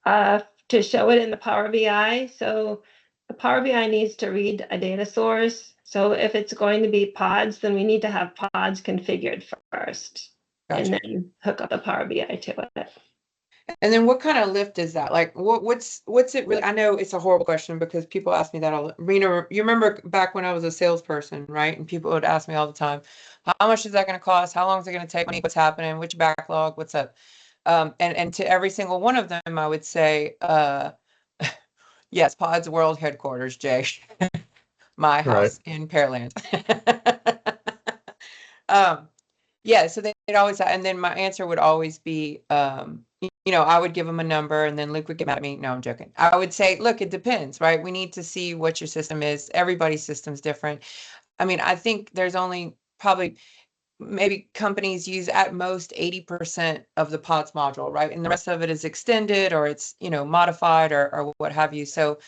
To show it in the Power BI. So the Power BI needs to read a data source. So if it's going to be PODS, then we need to have PODS configured first. Gotcha. And then hook up the Power BI to it. And then what kind of lift is that? Like what's it really? I know it's a horrible question because people ask me that all. Rena, you remember back when I was a salesperson, right? And people would ask me all the time, how much is that going to cost? How long is it going to take? What's happening? Which backlog? What's up? And to every single one of them, I would say, yes, PODS World Headquarters, Jay. My house in Pearland. Yeah, so they'd always, and then my answer would always be, I would give them a number and then Luke would get mad at me. No, I'm joking. I would say, look, it depends, right? We need to see what your system is. Everybody's system's different. I mean, I think there's only probably maybe companies use at most 80% of the PODS module, right? And the rest of it is extended or it's, modified or what have you. So,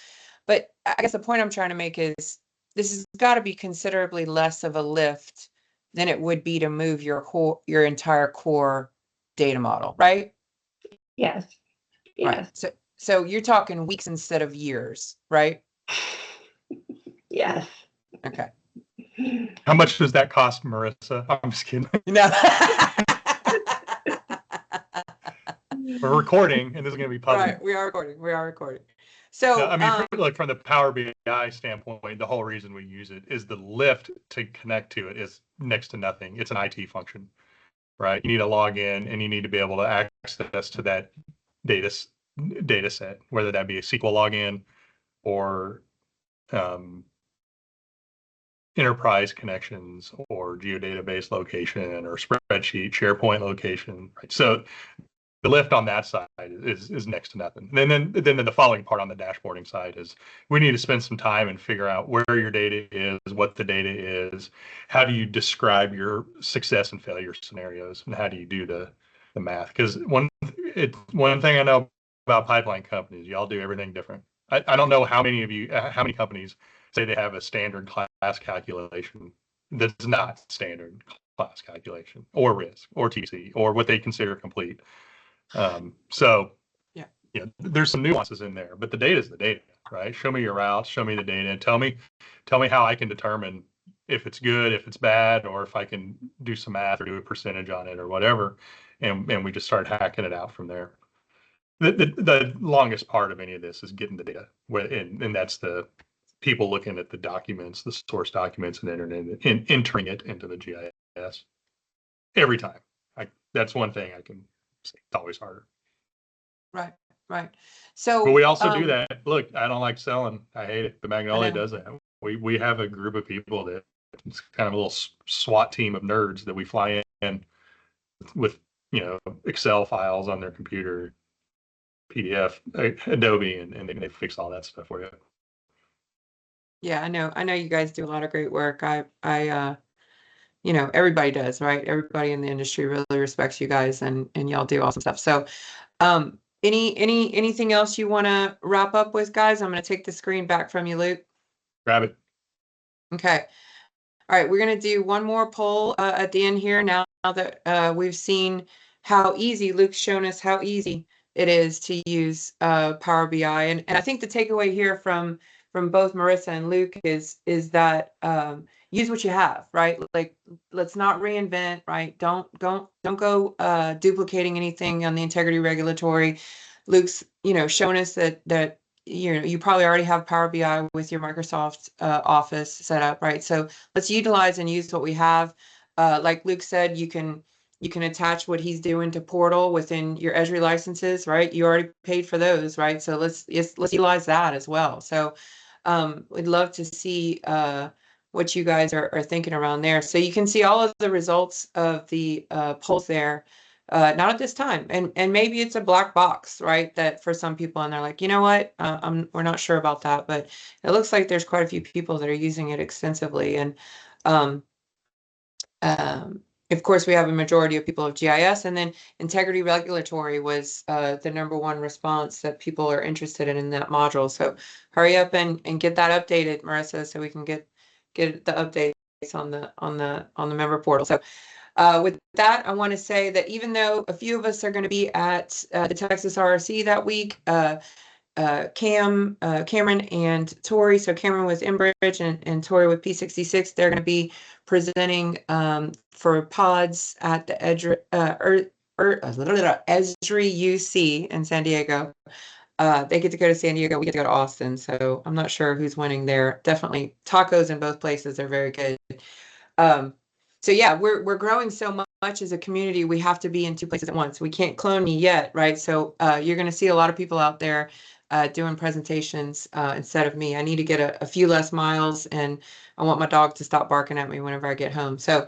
but I guess the point I'm trying to make is this has got to be considerably less of a lift than it would be to move your entire core data model, right? Yes. Right. So you're talking weeks instead of years, right? Yes. Okay. How much does that cost, Marissa? I'm just kidding. No. We're recording, and this is going to be public. Right, we are recording. So, no, I mean, from the Power BI standpoint, the whole reason we use it is the lift to connect to it is next to nothing. It's an IT function, right? You need to log in, and you need to be able to access to that data set, whether that be a SQL login or enterprise connections or geodatabase location or spreadsheet, SharePoint location, right? So the lift on that side is next to nothing. And then the following part on the dashboarding side is we need to spend some time and figure out where your data is, what the data is, how do you describe your success and failure scenarios, and how do you do the math? Because one thing I know about pipeline companies, y'all do everything different. I don't know how many companies say they have a standard class calculation that's not standard class calculation or risk or TC or what they consider complete. So yeah, there's some nuances in there, but the data is the data, right? Show me your routes, show me the data, and tell me how I can determine if it's good, if it's bad, or if I can do some math or do a percentage on it or whatever, and we just start hacking it out from there. The longest part of any of this is getting the data, and that's the people looking at the documents, the source documents, and entering it into the GIS every time. That's one thing I can say. It's always harder. Right. So, but we also do that. Look, I don't like selling. I hate it. The Magnolia does that. We have a group of people that it's kind of a little SWAT team of nerds that we fly in with, Excel files on their computer, PDF, Adobe, and they fix all that stuff for you. Yeah, I know you guys do a lot of great work. Everybody does, right? Everybody in the industry really respects you guys and y'all do awesome stuff. So, anything else you want to wrap up with, guys? I'm going to take the screen back from you, Luke. Grab it. Okay. All right, we're going to do one more poll at the end here now that we've seen how easy Luke's shown us how easy it is to use Power BI. And I think the takeaway here from both Marissa and Luke is that use what you have, right? Like, let's not reinvent, right? Don't go duplicating anything on the integrity regulatory. Luke's, shown us that you probably already have Power BI with your Microsoft Office set up, right? So let's utilize and use what we have. Like Luke said, you can attach what he's doing to Portal within your Esri licenses, right? You already paid for those, right? So let's utilize that as well. So we'd love to see what you guys are thinking around there. So you can see all of the results of the polls there. Not at this time, and maybe it's a black box, right? That for some people, and they're like, you know what, we're not sure about that, but it looks like there's quite a few people that are using it extensively, and um, of course, we have a majority of people of GIS, and then integrity regulatory was the #1 response that people are interested in that module. So hurry up and get that updated, Marissa, so we can get the updates on the member portal. So with that, I want to say that even though a few of us are going to be at the Texas RRC that week, Cameron and Tori. So Cameron with Enbridge and Tori with P66. They're going to be presenting for PODS at the Esri UC in San Diego. They get to go to San Diego. We get to go to Austin. So I'm not sure who's winning there. Definitely tacos in both places. They're very good. So yeah, we're growing so much as a community. We have to be in 2 places at once. We can't clone me yet, right? So you're going to see a lot of people out there doing presentations instead of me. I need to get a few less miles, and I want my dog to stop barking at me whenever I get home. So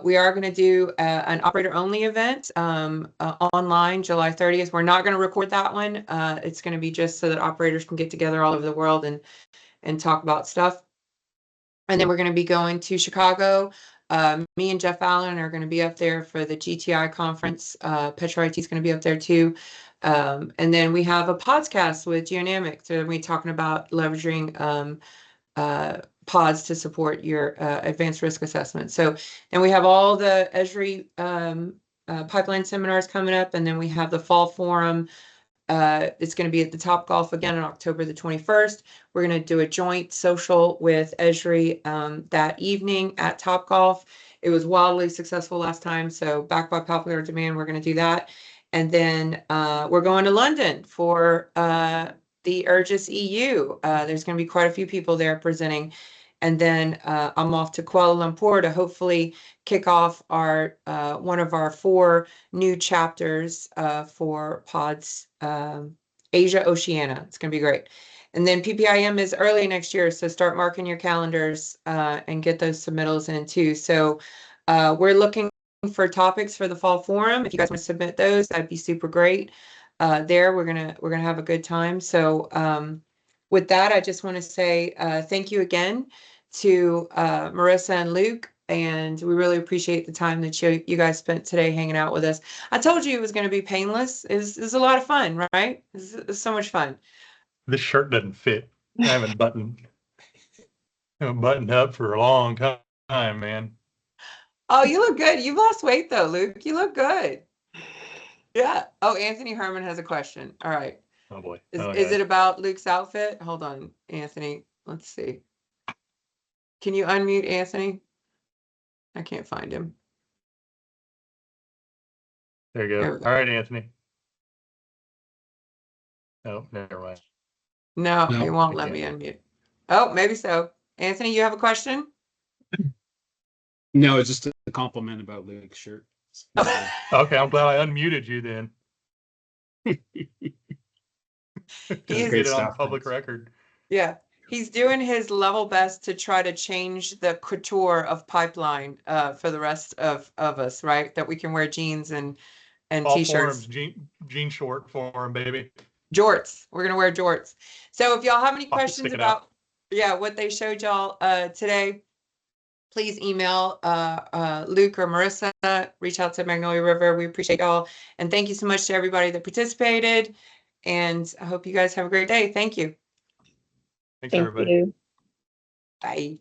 we are going to do an operator-only event online July 30th. We're not going to record that one. It's going to be just so that operators can get together all over the world and talk about stuff. And then we're going to be going to Chicago. Me and Jeff Allen are going to be up there for the GTI conference. Petro IT is going to be up there too. And then we have a PODScast with Geonamics. So we're talking about leveraging PODS to support your advanced risk assessment. So, and we have all the Esri pipeline seminars coming up, and then we have the fall forum. It's going to be at the Topgolf again on October the 21st. We're going to do a joint social with Esri that evening at Topgolf. It was wildly successful last time, so backed by popular demand, we're going to do that. And then we're going to London for the Urgis EU. There's going to be quite a few people there presenting. And then I'm off to Kuala Lumpur to hopefully kick off our one of our 4 new chapters for PODS Asia Oceania. It's going to be great. And then PPIM is early next year, so start marking your calendars and get those submittals in too. So we're looking for topics for the fall forum. If you guys want to submit those, that'd be super great. There we're gonna have a good time. So with that, I just want to say thank you again to Marissa and Luke, and we really appreciate the time that you guys spent today hanging out with us. I told you it was going to be painless. It was a lot of fun, right? It was so much fun. This shirt doesn't fit. I haven't buttoned up for a long time, man. Oh, you look good. You've lost weight though, Luke. You look good. Yeah. Oh, Anthony Herman has a question. All right. Oh boy. Is it about Luke's outfit? Hold on, Anthony. Let's see. Can you unmute Anthony? I can't find him. There you go. All right, Anthony. Oh, never mind. No, he won't let me unmute. Oh, maybe so. Anthony, you have a question? No, it's just a compliment about Luke's shirt. Okay, I'm glad I unmuted you then. Get it on public record. Yeah, he's doing his level best to try to change the couture of pipeline for the rest of us, right? That we can wear jeans and t-shirts. Jean short form, baby. Jorts. We're gonna wear jorts. So if y'all have any questions about what they showed y'all today, please email Luke or Marissa. Reach out to Magnolia River. We appreciate y'all, and thank you so much to everybody that participated. And I hope you guys have a great day. Thank you. Thanks, everybody. You. Bye.